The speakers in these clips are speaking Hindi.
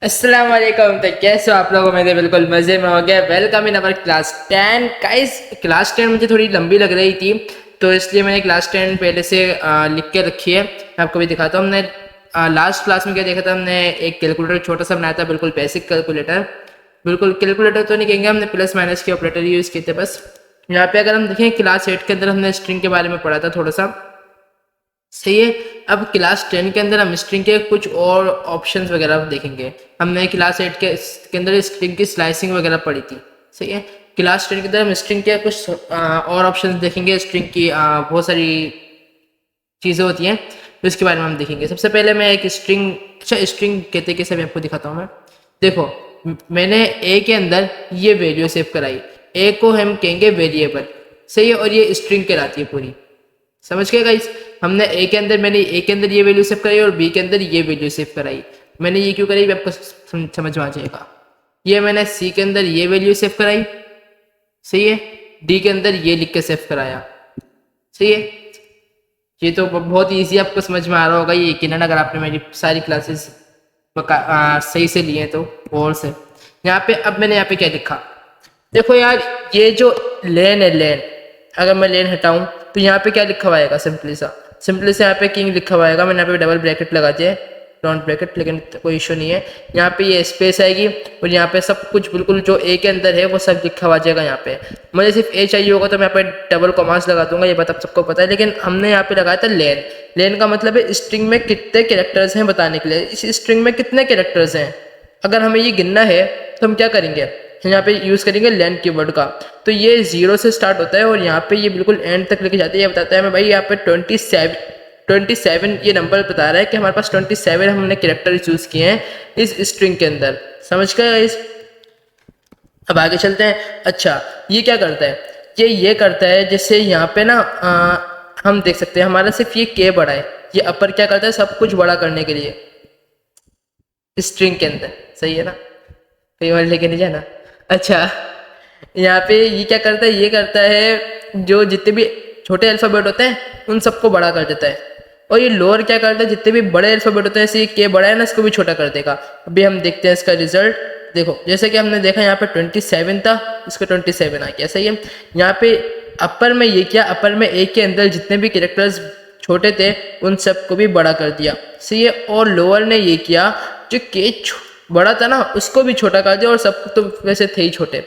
अस्सलाम वालेकुम। तो कैसे हो आप लोग? मेरे बिल्कुल मज़े में हो गया। Welcome in our class 10 guys. Class 10 मुझे थोड़ी लंबी लग रही थी तो इसलिए मैंने क्लास 10 पहले से लिख के रखी है। मैं आपको भी दिखाता हूँ। हमने लास्ट क्लास में क्या देखा था, हमने एक कैलकुलेटर छोटा सा बनाया था, बिल्कुल बेसिक कैलकुलेटर। बिल्कुल कैलकुलेटर तो नहीं कहेंगे, हमने प्लस माइनस के ऑपरेटर यूज़ किए थे बस। यहाँ पे अगर हम देखें क्लास 8 के अंदर हमने स्ट्रिंग के बारे में पढ़ा था थोड़ा सा, सही है। अब क्लास 10 के अंदर हम स्ट्रिंग के कुछ और ऑप्शंस वगैरह देखेंगे। हमने क्लास 8 के अंदर स्ट्रिंग की स्लाइसिंग वगैरह पढ़ी थी, सही है। क्लास 10 के अंदर हम स्ट्रिंग के कुछ और ऑप्शंस देखेंगे। स्ट्रिंग की बहुत सारी चीज़ें होती हैं तो इसके बारे में हम देखेंगे। सबसे पहले मैं एक स्ट्रिंग, अच्छा स्ट्रिंग कहते कैसे मैं आपको दिखाता हूँ। मैं देखो, मैंने ए के अंदर ये वैल्यू सेव कराई। ए को हम कहेंगे वेरिएबल, सही है, और ये स्ट्रिंग कहलाती है पूरी। समझ गए गाइस? हमने ए के अंदर, मैंने ए के अंदर ये वैल्यू सेव कराई और बी के अंदर ये वैल्यू सेव कराई। मैंने ये क्यों कराई आपको समझ में आ जाएगा। ये मैंने सी के अंदर ये वैल्यू सेव कराई, सही है। डी के अंदर ये लिख के सेव कराया, सही है। ये तो बहुत ईजी आपको समझ में आ रहा होगा ये यकीनन, अगर आपने मेरी सारी क्लासेस सही से लिए तो और से। यहाँ पे अब मैंने यहाँ पे क्या लिखा, देखो यार, ये जो लेन है, लेन, अगर मैं लेन हटाऊं तो यहाँ पे क्या लिखा हुआ आएगा, सिंपली सा यहाँ पे किंग लिखा हुआ आएगा। मैंने यहाँ पे डबल ब्रैकेट लगा दिया है, राउंड ब्रैकेट, लेकिन कोई इशू नहीं है। यहाँ पे ये स्पेस आएगी और यहाँ पे सब कुछ बिल्कुल जो ए के अंदर है वो सब लिखा हुआ जाएगा। यहाँ पे मुझे सिर्फ ए चाहिए होगा तो मैं यहाँ पे डबल कॉमास लगा दूंगा, ये बात आप सबको पता है। लेकिन हमने यहाँ पे लगाया था लेन। लेन का मतलब है स्ट्रिंग में कितने कैरेक्टर्स हैं बताने के लिए, इस स्ट्रिंग में कितने कैरेक्टर्स हैं। अगर हमें ये गिनना है तो हम क्या करेंगे, यहाँ पे यूज करेंगे लेन कीवर्ड का। तो ये 0 से स्टार्ट होता है और यहाँ पे ये बिल्कुल एंड तक लेके जाते हैं। ये बताता है मैं भाई यहाँ पे 27 ये नंबर बता रहा है कि हमारे पास 27 हमने कैरेक्टर चूज किए हैं इस स्ट्रिंग के अंदर। समझ गए इस? अब आगे चलते हैं। अच्छा, ये क्या करता है, ये करता है जैसे यहाँ पे ना हम देख सकते हैं हमारा सिर्फ ये के बड़ा है। ये अपर क्या करता है, सब कुछ बड़ा करने के लिए स्ट्रिंग के अंदर, सही है ना, कहीं और लेके नहीं जाना। अच्छा, यहाँ पे ये क्या करता है, ये करता है जो जितने भी छोटे अल्फाबेट होते हैं उन सबको बड़ा कर देता है। और ये लोअर क्या करता है, जितने भी बड़े अल्फाबेट होते हैं, जैसे के बड़ा है ना, इसको भी छोटा कर देगा। अभी हम देखते हैं इसका रिजल्ट। देखो, जैसे कि हमने देखा यहाँ पे 27 था, इसका 27 आ गया, सही है। यहाँ पे अपर में ये क्या, अपर में ए के अंदर जितने भी कैरेक्टर्स छोटे थे उन सबको भी बड़ा कर दिया, सही है। और लोअर ने ये किया, जो के बड़ा था ना उसको भी छोटा कर दिया, और सब तो वैसे थे ही छोटे,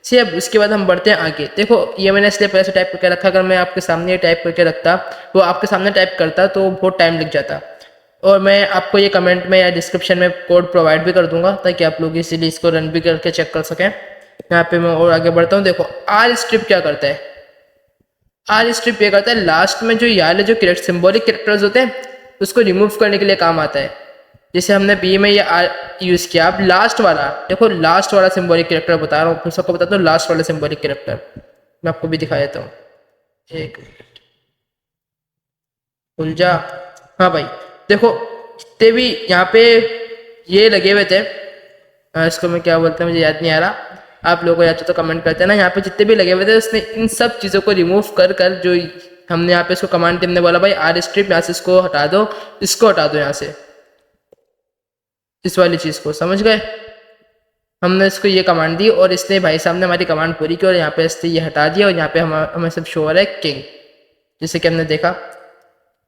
सही। अब उसके बाद हम बढ़ते हैं आगे। देखो, ये मैंने इसलिए पहले से टाइप करके रखा, अगर मैं आपके सामने टाइप करके रखता, वो आपके सामने टाइप करता तो बहुत टाइम लग जाता। और मैं आपको ये कमेंट में या डिस्क्रिप्शन में कोड प्रोवाइड भी कर दूंगा ताकि आप लोग इसीलिए इसको रन भी करके चेक कर सकें। यहाँ पे मैं और आगे बढ़ता हूँ। देखो, आर स्ट्रिप क्या करता है, आर स्ट्रिप ये करता है लास्ट में जो यार जो सिंबॉलिक कैरेक्टर्स होते हैं उसको रिमूव करने के लिए काम आता है। जैसे हमने बी में ये आर यूज किया। अब लास्ट वाला देखो, लास्ट वाला सिंबॉलिक कैरेक्टर बता रहा हूँ, फिर सबको बताता हूँ लास्ट वाला सिंबॉलिक कैरेक्टर मैं आपको भी दिखा देता हूँ। एक मिनट, उलझा। हाँ भाई, देखो जितने भी यहाँ पे ये लगे हुए थे, इसको मैं क्या बोलते हैं मुझे याद नहीं आ रहा, आप लोगों को याद हो तो कमेंट करते हैं ना। यहाँ पे जितने भी लगे हुए थे उसने इन सब चीज़ों को रिमूव कर कर, जो हमने यहाँ पे इसको कमांड टीम ने बोला भाई आर स्ट्रिप यहाँ से इसको हटा दो, इसको हटा दो यहाँ से, इस वाली चीज़ को, समझ गए। हमने इसको ये कमांड दी और इसने भाई साहब ने हमारी कमांड पूरी की और यहाँ पे इसने ये हटा दिया और यहाँ पे हमें सब शो हो रहा है किंग, जैसे कि हमने देखा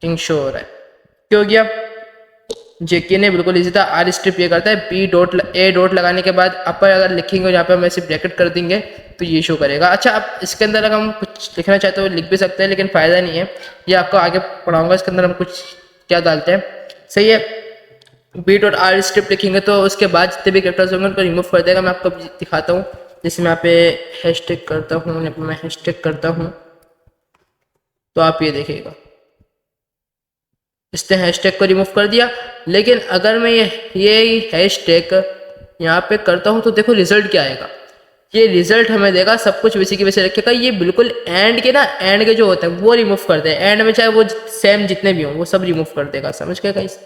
किंग शो हो रहा है। क्यों गया, जेके ने बिल्कुल इजी था। आर स्ट्रिप ये करता है बी डॉट ए डॉट लगाने के बाद अपर अगर लिखेंगे और यहाँ पे हम ऐसे ब्रैकेट कर देंगे तो ये शो करेगा। अच्छा, अब इसके अंदर अगर हम कुछ लिखना चाहते हो लिख भी सकते हैं, लेकिन फ़ायदा नहीं है, ये आपको आगे पढ़ाऊंगा इसके अंदर हम कुछ क्या डालते हैं, सही है। बी डॉट आर स्ट्रिप लिखेंगे तो उसके बाद जितने भी कैरेक्टर्स होंगे उनको रिमूव कर देगा। मैं आपको दिखाता हूँ, जैसे मैं यहाँ पे हैशटैग करता हूँ, यहाँ पे मैं हैशटैग करता हूँ तो आप ये देखिएगा इसने हैशटैग को रिमूव कर दिया। लेकिन अगर मैं ये हैशटैग यहाँ पे करता हूँ तो देखो रिजल्ट क्या आएगा। ये रिजल्ट हमें देगा सब कुछ वैसे की वैसे रखेगा। ये बिल्कुल एंड के ना, एंड के जो होते हैं वो रिमूव कर दे, एंड में चाहे वो सेम जितने भी हों वो सब रिमूव कर देगा, समझ गए गाइस।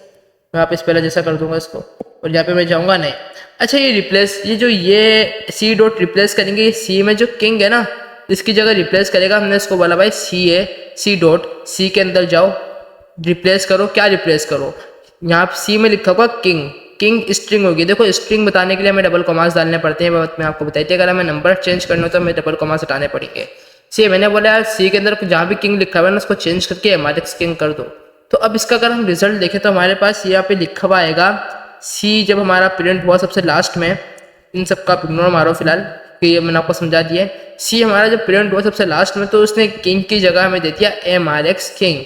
मैं यहाँ पे इस पहले जैसा कर दूंगा इसको और यहाँ पे मैं जाऊँगा नहीं। अच्छा, ये रिप्लेस, ये जो ये सी डॉट रिप्लेस करेंगे, ये सी में जो किंग है ना इसकी जगह रिप्लेस करेगा। हमने इसको बोला भाई सी है, सी डॉट सी के अंदर जाओ, रिप्लेस करो। क्या रिप्लेस करो, यहाँ सी में लिखा होगा किंग, किंग स्ट्रिंग होगी। देखो स्ट्रिंग बताने के लिए हमें डबल कॉमास डालने पड़ते हैं, बात मैं आपको बताई थी। अगर हमें नंबर चेंज करना हो तो हमें डबल कॉमास हटाने पड़ेंगे। सी मैंने बोला यार सी के अंदर जहाँ भी किंग लिखा हुआ है ना उसको चेंज करके एमआरएक्स किंग कर दो। तो अब इसका अगर हम रिजल्ट देखें तो हमारे पास यहाँ पे लिखा हुआ आएगा सी। जब हमारा प्रिंट हुआ सबसे लास्ट में, इन सब का इग्नोर मारो फिलहाल कि ये मैंने आपको समझा दिया। सी हमारा जब प्रिंट हुआ सबसे लास्ट में तो उसने किंग की जगह हमें दे दिया एमआरएक्स किंग।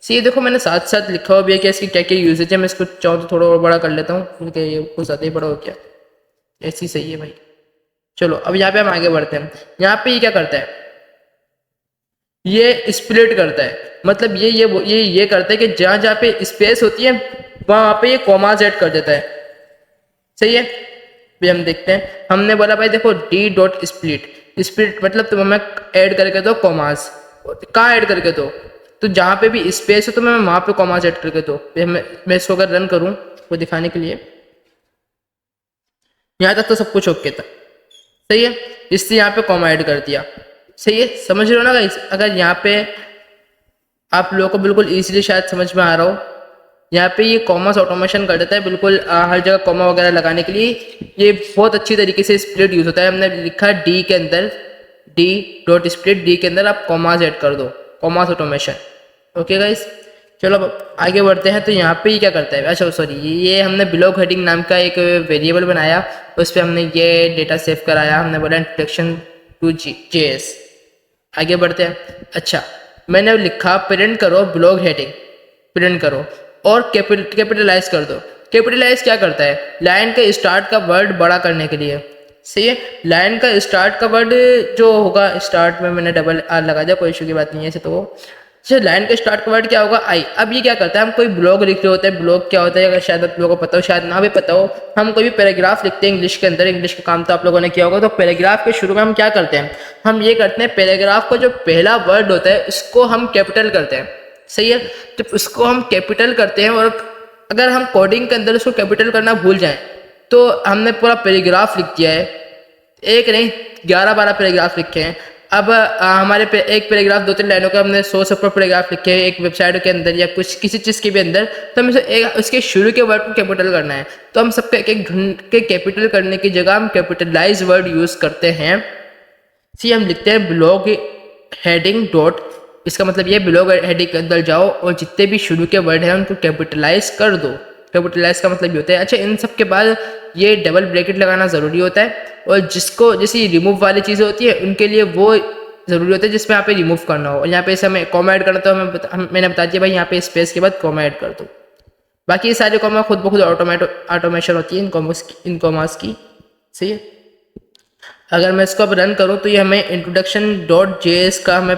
सी देखो मैंने साथ साथ लिखा हुआ भी है कि इसकी क्या क्या यूजेज है। मैं इसको चाहूँ तो थोड़ा और बड़ा कर लेता हूँ क्योंकि ये कुछ ज़्यादा ही बड़ा हो गया। ऐसी सही है भाई। चलो अब यहाँ पे हम आगे बढ़ते हैं। यहाँ पे ये क्या करता है, ये स्प्लिट करता है। मतलब ये करता है कि जहाँ जहाँ पे स्पेस होती है वहाँ पे ये कॉमास ऐड कर देता है। सही है। भी हम देखते हैं, हमने बोला भाई देखो डी डॉट स्प्लिट, स्प्लिट मतलब तुम हमें ऐड करके दो कॉमास। कहाँ ऐड करके दो, तो जहाँ पे भी स्पेस हो तो मैं वहाँ पे कॉमास ऐड करके दो। मैं इसको अगर रन करूँ वो दिखाने के लिए, यहाँ तक तो सब कुछ ओके था। सही है, इससे यहाँ पे कॉमा ऐड कर दिया। सही है, समझ रहे हो ना गाइस। अगर यहाँ पे आप लोगों को बिल्कुल इजीली शायद समझ में आ रहा हो, यहाँ पे ये कॉमर्स ऑटोमेशन कर देता है बिल्कुल हर जगह कॉमा वगैरह लगाने के लिए। ये बहुत अच्छी तरीके से स्प्लिट यूज होता है। हमने लिखा डी के अंदर डी डॉट स्प्लिट, डी के अंदर आप कॉमास ऐड कर दो, कॉमर्स ऑटोमेशन। ओके गाइस, चलो अब आगे बढ़ते हैं। तो यहाँ पे ये क्या करता है, अच्छा सॉरी, ये हमने ब्लॉक हेडिंग नाम का एक वेरिएबल बनाया, उस पर हमने ये डेटा सेव कराया। हमने बोला इंट्रोडक्शन टू JS। आगे बढ़ते हैं। अच्छा मैंने लिखा प्रिंट करो ब्लॉक हेडिंग, प्रिंट करो और कैपिटलाइज कर दो। कैपिटलाइज क्या करता है, लाइन के स्टार्ट का वर्ड बड़ा करने के लिए। सही है, लाइन का स्टार्ट का वर्ड जो होगा, स्टार्ट में मैंने डबल आर लगा दिया, कोई इशू की बात नहीं है ऐसे तो। अच्छा लाइन के स्टार्ट का वर्ड क्या होगा, आई। अब ये क्या करता है, हम कोई ब्लॉग लिख रहे होते हैं, ब्लॉग क्या होता है अगर शायद आप लोगों को पता हो शायद ना भी पता हो। हम कोई भी पैराग्राफ लिखते हैं इंग्लिश के अंदर, इंग्लिश का काम तो आप लोगों ने किया होगा। तो पैराग्राफ के शुरू में हम क्या करते हैं, हम ये करते हैं पैराग्राफ को जो पहला वर्ड होता है उसको हम कैपिटल करते हैं। सही है, जब उसको हम कैपिटल करते हैं और अगर हम कोडिंग के अंदर उसको कैपिटल करना भूल जाएं तो हमने पूरा पैराग्राफ लिख दिया है। एक नहीं 11-12 पैराग्राफ लिखे हैं। अब हमारे पे एक पैराग्राफ 2-3 लाइनों का हमने 100 से ऊपर पैराग्राफ लिखे हैं एक वेबसाइट के अंदर या कुछ किसी चीज़ के भी अंदर, तो हमें उसके शुरू के वर्ड को कैपिटल करना है। तो हम सबको एक एक ढूंढ के कैपिटल करने की जगह हम कैपिटलाइज वर्ड यूज़ करते हैं। सी हम लिखते हैं ब्लॉग हेडिंग डॉट, इसका मतलब ये ब्लॉग हेडिंग के अंदर जाओ और जितने भी शुरू के वर्ड हैं उनको कैपिटलाइज कर दो। कैपिटलाइज का मतलब ये होता है। अच्छा इन सब के बाद ये डबल ब्रैकेट लगाना ज़रूरी होता है, और जिसको जैसे रिमूव वाली चीज़ें होती है उनके लिए वो ज़रूरी होता है जिसमें यहाँ पे रिमूव करना हो। और यहाँ पे इसे हमें कॉमा ऐड करना तो मैंने बता दिया भाई यहाँ पे स्पेस के बाद कॉमा ऐड कर दो। बाकी ये सारे कॉमा खुद ब खुद ऑटोमेशन होती है इन कॉमास की। सही है, अगर मैं इसको अब रन करूँ तो ये हमें इंट्रोडक्शन डॉट JS का हमें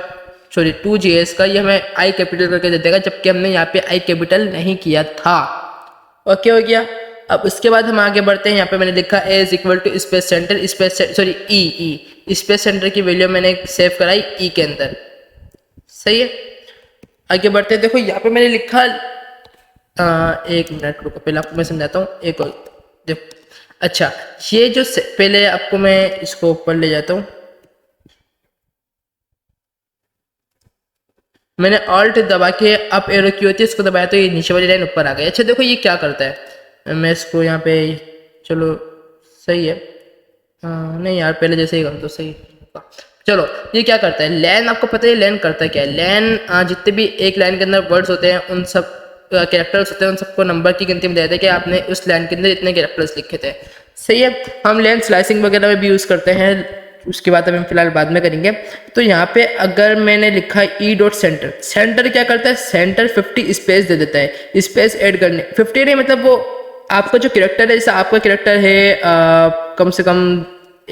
सॉरी 2JS का ये हमें आई कैपिटल करके दे देगा, जबकि हमने यहाँ पे आई कैपिटल नहीं किया था। ओके हो गया। अब उसके बाद हम आगे बढ़ते हैं। यहाँ पे मैंने लिखा A is equal to space center, sorry E space center की वैल्यू मैंने सेव कराई ई के अंदर। सही है, आगे बढ़ते हैं। देखो यहाँ पे मैंने लिखा एक मिनट रुको, पहले आपको मैं समझाता हूँ। एक और देखो, अच्छा ये जो पहले आपको मैं इसको ऊपर ले जाता हूँ। मैंने ऑल्ट दबा के अप एरो की होती है, इसको दबाया तो ये नीचे वाली लाइन ऊपर आ गई। अच्छा देखो ये क्या करता है, मैं इसको यहाँ पे चलो सही है नहीं यार पहले जैसे ही कर दो सही। चलो ये क्या करता है, लैन आपको पता है लैन करता है क्या है। लैन जितने भी एक लाइन के अंदर वर्ड्स होते हैं उन सब कैरेक्टर्स होते हैं उन सबको नंबर की गिनती में देते हैं कि आपने उस लाइन के अंदर इतने कैरेक्टर्स लिखे थे। सही है, हम लैन स्लाइसिंग वगैरह में भी यूज़ करते हैं, उसकी बात हम फिलहाल बाद में करेंगे। तो यहाँ पे अगर मैंने लिखा ई डॉट सेंटर, सेंटर क्या करता है, सेंटर 50 स्पेस दे देता है। स्पेस ऐड करने 50 नहीं, मतलब वो आपका जो कैरेक्टर है, जैसे आपका कैरेक्टर है कम से कम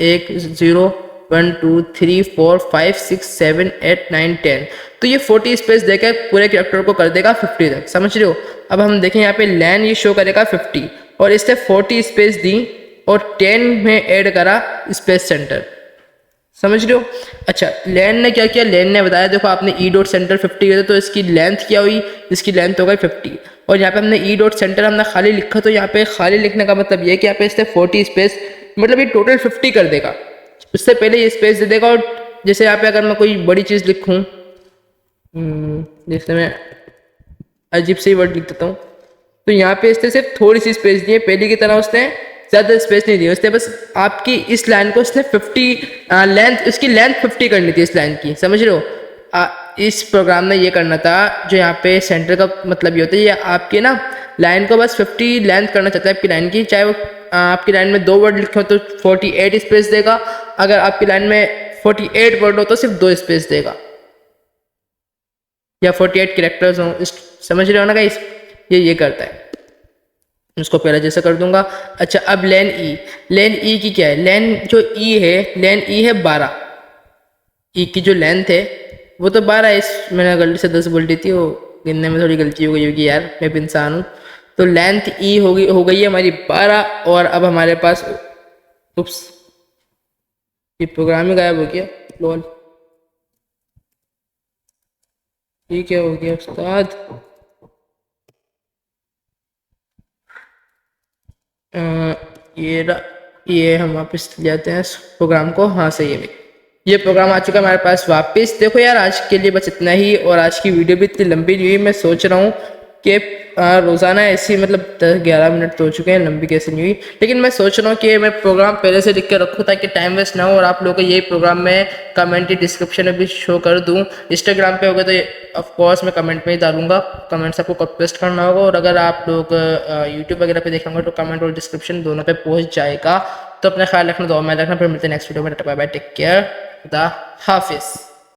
1 0 1 2 3 4 5 6 7 8 9 10, तो ये 40 स्पेस देकर पूरे कैरेक्टर को कर देगा 50 तक। समझ रहे हो। अब हम देखें यहाँ पे लैन ये शो करेगा 50 और इससे 40 स्पेस दी और 10 में ऐड करा स्पेस सेंटर। समझ रहे हो। अच्छा लैन ने क्या किया, लैन ने बताया देखो आपने ई डॉट सेंटर 50 किया तो इसकी लेंथ क्या हुई, इसकी लेंथ हो गई 50। और यहाँ पे हमने ई डॉट सेंटर हमने खाली लिखा, तो यहाँ पे खाली लिखने का मतलब ये कि यहाँ पे इससे 40 स्पेस मतलब ये टोटल 50 कर देगा। उससे पहले ये स्पेस दे देगा। और जैसे यहाँ पे अगर मैं कोई बड़ी चीज़ लिखूँ, जैसे मैं अजीब से ही वर्ड लिख देता हूँ, तो यहाँ पे इसने सिर्फ थोड़ी सी स्पेस दी है, पहले की तरह उसने ज़्यादा स्पेस नहीं दी, उसने बस आपकी इस लाइन को उसने 50 लेंथ, उसकी लेंथ 50 करनी थी इस लाइन की, समझ रहे हो। इस प्रोग्राम में ये करना था, जो यहाँ पे सेंटर का मतलब ये होता है, ये आपकी ना लाइन को बस 50 लेंथ करना चाहता है आपकी लाइन की, चाहे वो आपकी लाइन में 2 वर्ड लिखे हो तो 48 स्पेस देगा, अगर आपकी लाइन में 48 वर्ड हो तो सिर्फ 2 स्पेस देगा, या 48 कैरेक्टर्स हो, समझ रहे हो ना गाइस। ये करता है। उसको पहले जैसा कर दूंगा। अच्छा, अब लेन ई, लेन ई की क्या है, लेन जो ई है, लेन ई है 12, ई की जो लेंथ है वो तो 12 है, इस मैंने गलती से 10 बोल दी थी, वो गिनने में थोड़ी गलती हो गई होगी यार, मैं भी इंसान हूँ। तो लेंथ ई हो गई है हमारी 12, और अब हमारे पास, उप्स, ये प्रोग्राम ही गायब हो गया, लोल, ये क्या हो गया उस्ताद। ये हम वापस जाते हैं इस प्रोग्राम को, हाँ सही है, ये प्रोग्राम आ चुका है हमारे पास वापस। देखो यार, आज के लिए बस इतना ही, और आज की वीडियो भी इतनी लंबी नहीं हुई। मैं सोच रहा हूँ कि रोज़ाना ऐसी, मतलब 10-11 मिनट तो हो चुके हैं, लंबी कैसे नहीं हुई, लेकिन मैं सोच रहा हूँ कि मैं प्रोग्राम पहले से लिख के रखूँ ताकि टाइम वेस्ट ना हो, और आप लोगों को यही प्रोग्राम मैं कमेंट डिस्क्रिप्शन में भी शो कर दूँ। इंस्टाग्राम पे होगा तो ऑफकोर्स मैं कमेंट में ही डालूंगा, कमेंट्स आपको कॉपी पेस्ट करना होगा, और अगर आप लोग यूट्यूब वगैरह पे देखेंगे तो कमेंट और डिस्क्रिप्शन दोनों पे पहुँच जाएगा। तो अपना ख्याल रखना, दुआ में रखना, फिर मिलते हैं नेक्स्ट वीडियो में। बाय बाय, टेक केयर, खुदा हाफिज़।